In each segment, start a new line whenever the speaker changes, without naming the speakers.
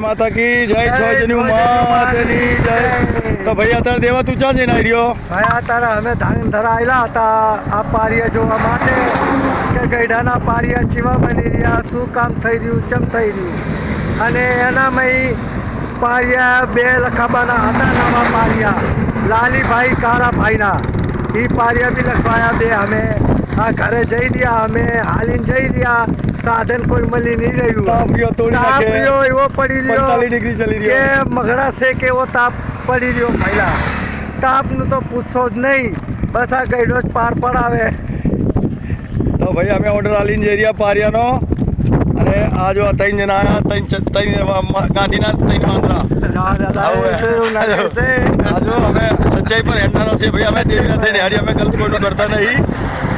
માતા કી જય છોજની માતની જય. તો ભાઈ અત્યારે દેવા તું ક્યાં જઈને આવી રહ્યો?
ભાઈ અત્યારે અમે ધાંગધ્રા આવેલા હતા આ પારિયા જોવા માટે કે ગઈઢાના પારિયા ચીવા બની રહ્યા, શું કામ થઈ રહ્યું, ચમ થઈ રહ્યું. અને એનામાં પારિયા બે લખાબાના હતા, નવા પારિયા લાલીભાઈ કારાભાઈના. એ પારિયા બી લખવાયા બે. અમે આ ઘરે જઈ રહ્યા, અમે હાલીને જઈ રહ્યા, સાધન કોઈ મળી નહીં રહ્યું.
તાપ રહ્યો તોડી નાખે.
તાપ રહ્યો એવો પડી રહ્યો
45 ડિગ્રી ચલી
કે
રહ્યો.
મગડા છે કે એવો તાપ પડી રહ્યો. પહેલા તાપનું તો પૂછો જ નહીં, બસ આ ગઈડો જ પાર પડાવે.
તો ભાઈ અમે ઓર્ડર આલીને જઈ રહ્યા પારિયાનો. અને આ જો ત્રણ જણા આવ્યા, ત્રણ ગાંધીના ત્રણ વાંદરા. આ જો અમે સચ્ચાઈ પર હેડનારા છે ભાઈ. અમે દેવીના થઈને હારી, અમે ગલત કોઈનું કરતા નહીં.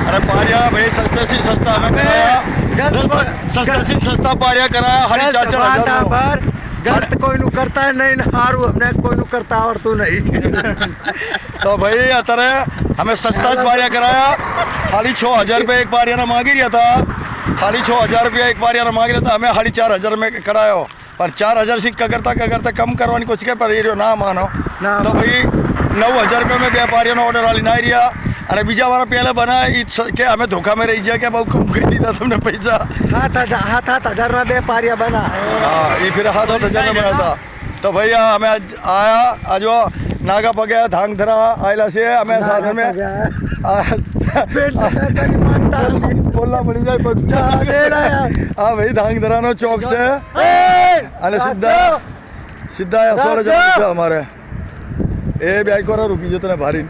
અને પારિયા ભાઈ સસ્તાથી સસ્તા અમે કરાયા, સસ્તાથી સસ્તા પારિયા કરાયા. હારી 4,000
ગલત કોઈનું કરતા નહીં, સારું અમને કોઈનું કરતા આવડતું નહીં.
તો ભાઈ અત્યારે અમે સસ્તા જ પારિયા કરાયા. ખાલી 6,000 રૂપિયા એક પારિયાના માગી રહ્યા હતા. ખાલી 6,000 રૂપિયા એક પારિયાના માગી રહ્યા હતા. અમે ખાલી 4,000 મેં કરાયો. પણ 4,000 સિક્કા કરતા કમ કરવાની કોશિશ કરી, પણ એ રહ્યો ના માનો. તો ભાઈ 9,000 રૂપિયા મેં બે પારિયાનો ઓર્ડર આલીને આવી રહ્યા. અને બીજા વાળા પહેલાં બનાવ્યા કે અમે ધોખામાં રહી ગયા કે બહુ કમ કહી દીધા તમને પૈસા.
7,000 બે પારિયા બના.
હા એ ફેર 7,000 બનાવતા. તો ભાઈ અમે આયા, આ જો નાગા પગે ધાંગધ્રા આવેલા છે. અમે સાથે મેં બોલના પડી જાય બધા. હા ભાઈ ધાંગધ્રાનો ચોક છે. અને સીધા 16,000 અમારે એ બાઈક વાળા રૂકી જો તને ભારી.